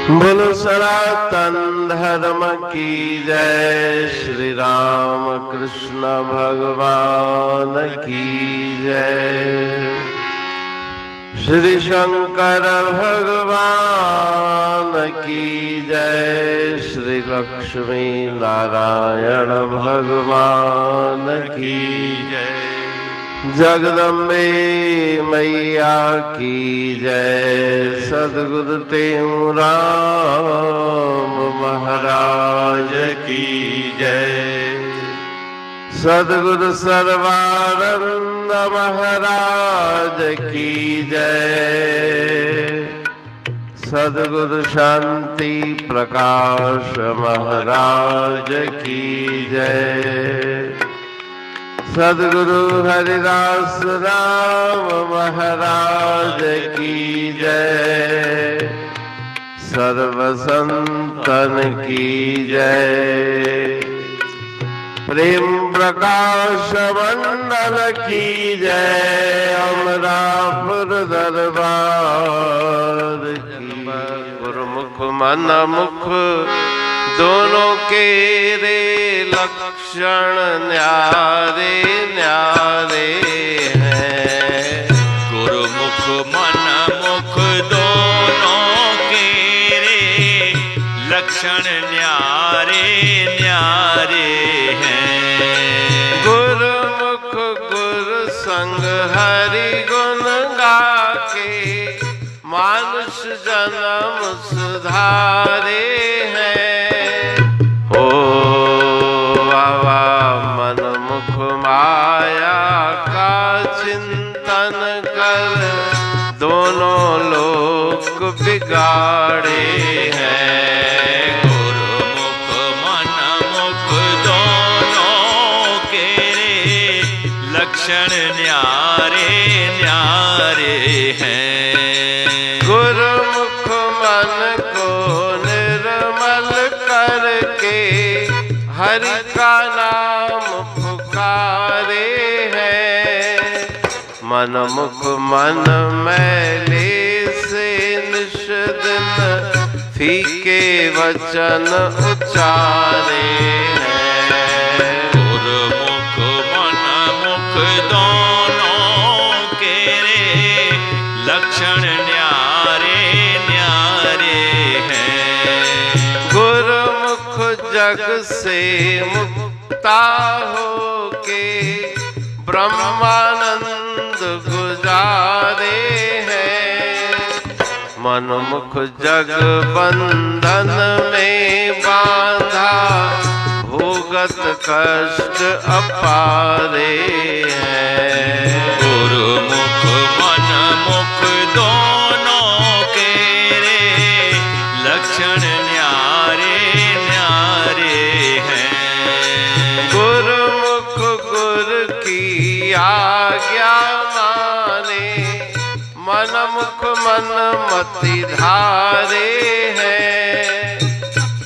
बोलो सनातन धर्म की जय। श्री राम कृष्ण भगवान की जय। श्री शंकर भगवान की जय। श्री लक्ष्मी नारायण भगवान की जय। जगदम्बे मैया की जय। सद्गुरु राम महाराज की जय। सद्गुरु सर्वानंद महाराज की जय। सद्गुरु शांति प्रकाश महाराज की जय। सद्गुरु हरिदास राम महाराज की जय। सर्व संतन की जय। प्रेम प्रकाश मंडल की जय। अमरापुर दरबार की। गुरुमुख मन मुख दोनों के रे लक्षण न्यारे न्यारे हैं। गुरुमुख मन मुख दोनों के रे लक्षण न्यारे न्यारे हैं। गुरुमुख गुरु संग हरि गुण गा के मानुष जन्म सुधारे हैं। माया का चिंतन कर दोनों लोक बिगाड़े हैं। गुरुमुख मन मुख दोनों के रे लक्षण न्यारे न्यारे हैं। गुरुमुख मन को निर्मल करके हरि का नाम पुकारे हैं। मन मुख मन मैले से निश दिन फीके वचन उचारे हैं। गुरुमुख मन मुख दोनों के रे लक्षण न्यारे न्यारे हैं। गुरुमुख जग से मुक्ता हो के ब्रह्मानंद गुजारे हैं। मनमुख जग बंधन में बांधा भोगत कष्ट अपारे हैं। गुरुमुख मन मुख दोनों के रे लक्षण न्यारे न्यारे हैं। गुरुमुख गुरु की आज्ञा माने मन मुख मन मति धारे हैं।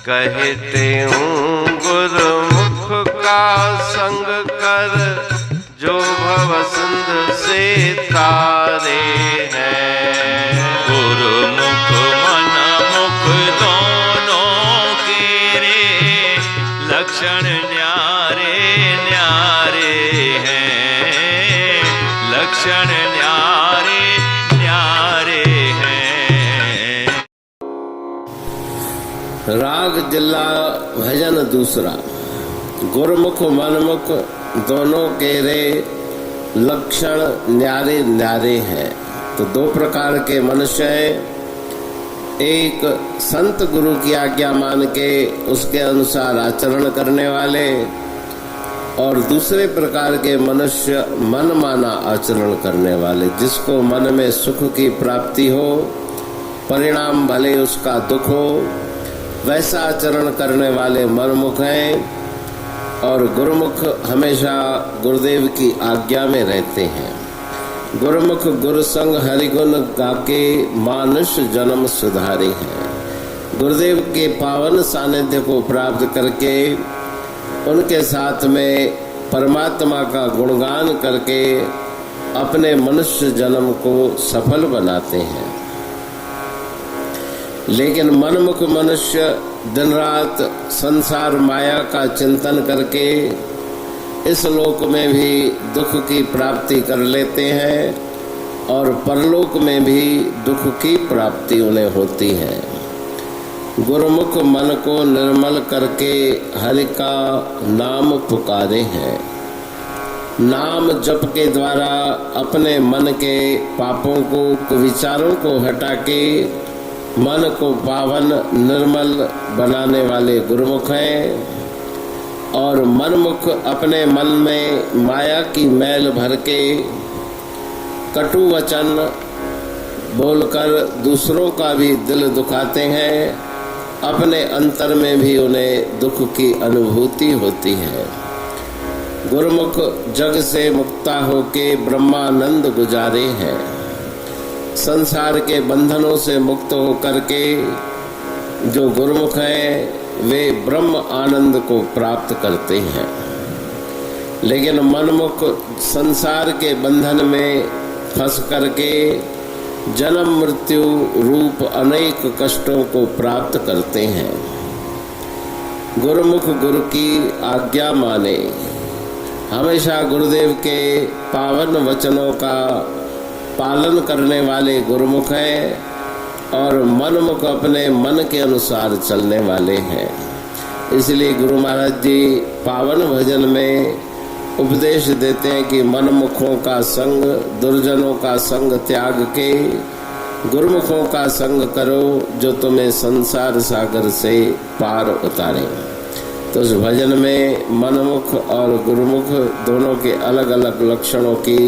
कहते हूँ गुरुमुख का संग कर जो भव सिंध से तारे हैं। गुरुमुख मन मुख दोनों के रे लक्षण न्यारे न्यारे हैं। लक्षण न्यारे न्यारे हैं। राग जिला भजन दूसरा। गुरुमुख मनमुख दोनों के रे लक्षण न्यारे न्यारे हैं। तो दो प्रकार के मनुष्य हैं। एक संत गुरु की आज्ञा मान के उसके अनुसार आचरण करने वाले, और दूसरे प्रकार के मनुष्य मन माना आचरण करने वाले, जिसको मन में सुख की प्राप्ति हो, परिणाम भले उसका दुख हो, वैसा आचरण करने वाले मनमुख हैं। और गुरुमुख हमेशा गुरुदेव की आज्ञा में रहते हैं। गुरुमुख गुरु संग हरिगुण गाके मानुष जन्म सुधारे हैं। गुरुदेव के पावन सानिध्य को प्राप्त करके उनके साथ में परमात्मा का गुणगान करके अपने मनुष्य जन्म को सफल बनाते हैं। लेकिन मनमुख मनुष्य दिन रात संसार माया का चिंतन करके इस लोक में भी दुख की प्राप्ति कर लेते हैं और परलोक में भी दुख की प्राप्ति उन्हें होती है। गुरुमुख मन को निर्मल करके हरि का नाम पुकारे हैं। नाम जप के द्वारा अपने मन के पापों को, कुविचारों को हटा के मन को पावन निर्मल बनाने वाले गुरुमुख हैं। और मनमुख अपने मन में माया की मैल भर के कटु वचन बोलकर दूसरों का भी दिल दुखाते हैं, अपने अंतर में भी उन्हें दुख की अनुभूति होती है। गुरुमुख जग से मुक्ता होके ब्रह्मानंद गुजारे हैं। संसार के बंधनों से मुक्त होकर के जो गुरुमुख हैं वे ब्रह्म आनंद को प्राप्त करते हैं। लेकिन मनमुख संसार के बंधन में फंस करके जन्म मृत्यु रूप अनेक कष्टों को प्राप्त करते हैं। गुरुमुख गुरु की आज्ञा माने, हमेशा गुरुदेव के पावन वचनों का पालन करने वाले गुरुमुख हैं और मनमुख अपने मन के अनुसार चलने वाले हैं। इसलिए गुरु महाराज जी पावन भजन में उपदेश देते हैं कि मनमुखों का संग, दुर्जनों का संग त्याग के गुरुमुखों का संग करो जो तुम्हें संसार सागर से पार उतारे। तो उस भजन में मनमुख और गुरुमुख दोनों के अलग अलग लक्षणों की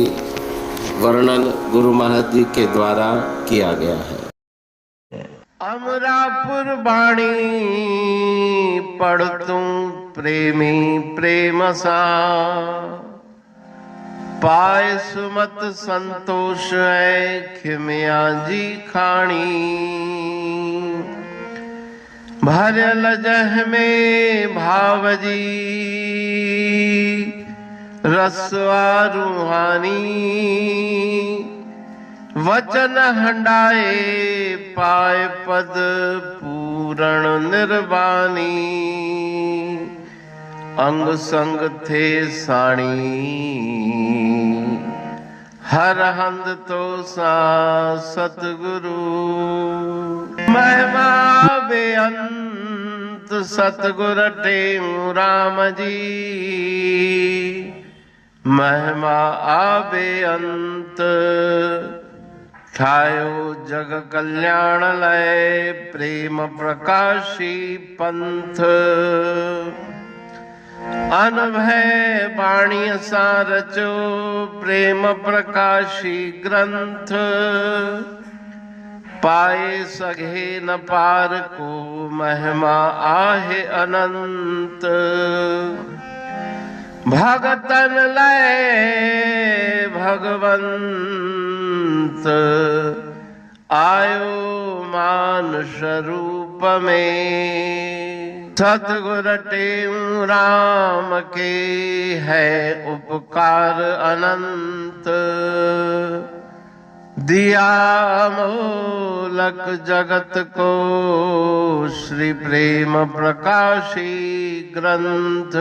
वर्णन गुरु महाराज जी के द्वारा किया गया है। अमरापुर बाणी पढ़तूं प्रेमी प्रेम सा, पाए सुमत संतोष है खिमिया जी खाणी। भरल जह में भावजी रसवा रूहानी, वचन हंडाए पाए पद पूरण निर्वाणी। अंग संग थे साणी हर हंद तो सा सतगुरु। महिमा बेअंत सतगुर टेऊ राम जी, महिमा आबे अंत ठायो जग कल्याण लय प्रेम प्रकाशी पंथ। अनभय बाणी सा रचो प्रेम प्रकाशी ग्रंथ। पाए सघे न पार को महिमा आहे अनंत। भगतन लय भगवंत आयो मानुष रूप में। सतगुर टेऊ राम के है उपकार अनंत। दिया मोलक जगत को श्री प्रेम प्रकाशी ग्रंथ।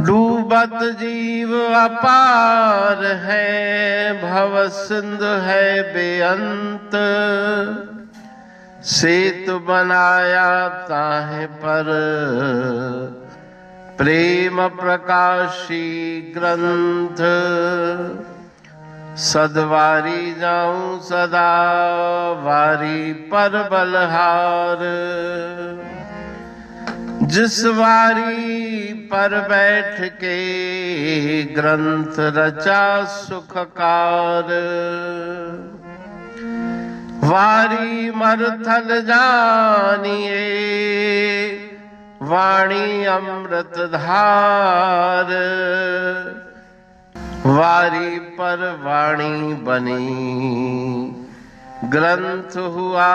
डूबत जीव अपार है भव सिंधु है बेअंत। सेतु बनाया ताहे पर प्रेम प्रकाशी ग्रंथ। सदवारी जाऊं सदा वारी पर बलहार। जिस वारी पर बैठ के ग्रंथ रचा सुखकार। वारी मरथल जानिए वाणी अमृत धार। वारी पर वाणी बनी ग्रंथ हुआ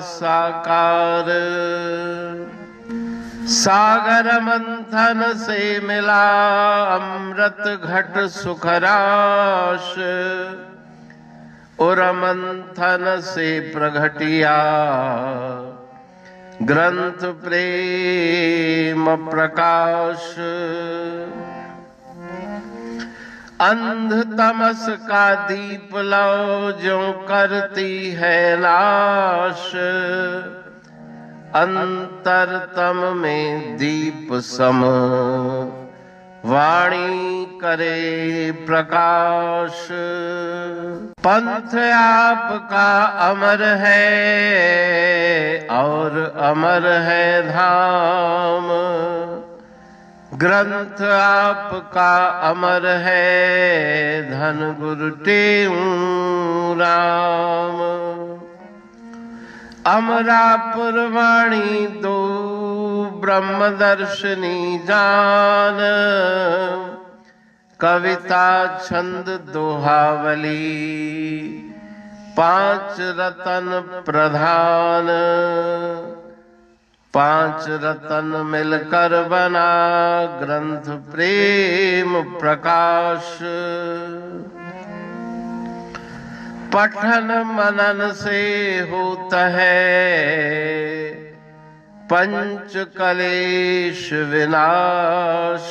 साकार। सागर मंथन से मिला अमृत घट सुखराश। उरमंथन से प्रगटिया ग्रंथ प्रेम प्रकाश। अंध तमस का दीप लो जो करती है नाश, अंतरतम में दीप सम वाणी करे प्रकाश। पंथ आपका अमर है और अमर है धाम, ग्रंथ आपका अमर है धन गुरु टेऊ राम। अमरापुर वाणी दो ब्रह्मदर्शनी जान, कविता छंद दोहावली पांच रतन प्रधान। पांच रतन मिलकर बना ग्रंथ प्रेम प्रकाश। पठन मनन से होता है पंच कलेश विनाश।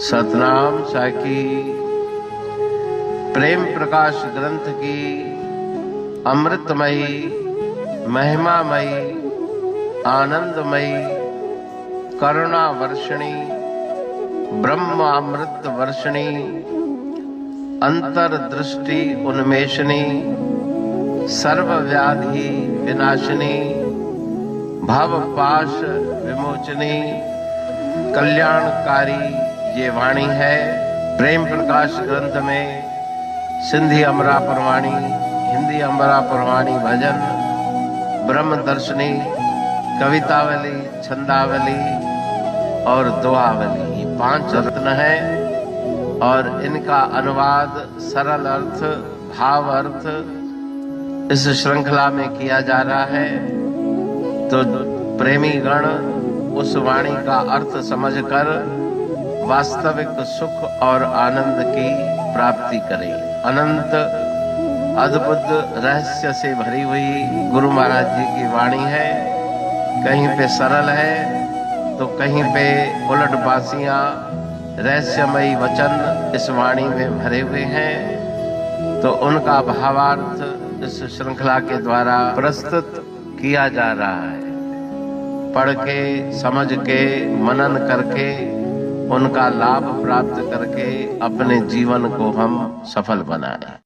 सतनाम साखी प्रेम प्रकाश ग्रंथ की अमृतमयी महिमामयी आनंदमयी करुणा वर्षिणी ब्रह्मामृत वर्षिणी अंतरदृष्टि उन्मेषणी सर्वव्याधि विनाशिनी भवपाश विमोचनी कल्याणकारी ये वाणी है। प्रेम प्रकाश ग्रंथ में सिंधी अमरापुर वाणी, हिंदी अमरापुर वाणी भजन, ब्रह्म दर्शनी, कवितावली, छंदावली और दुआवली, ये पांच रत्न है और इनका अनुवाद सरल अर्थ भाव अर्थ इस श्रृंखला में किया जा रहा है। तो प्रेमी गण उस वाणी का अर्थ समझकर वास्तविक सुख और आनंद की प्राप्ति करें। अनंत अद्भुत रहस्य से भरी हुई गुरु महाराज जी की वाणी है। कहीं पे सरल है तो कहीं पे उलट बासियां रहस्यमयी वचन इस वाणी में भरे हुए हैं। तो उनका भावार्थ इस श्रृंखला के द्वारा प्रस्तुत किया जा रहा है। पढ़ के समझ के मनन करके उनका लाभ प्राप्त करके अपने जीवन को हम सफल बनाएं।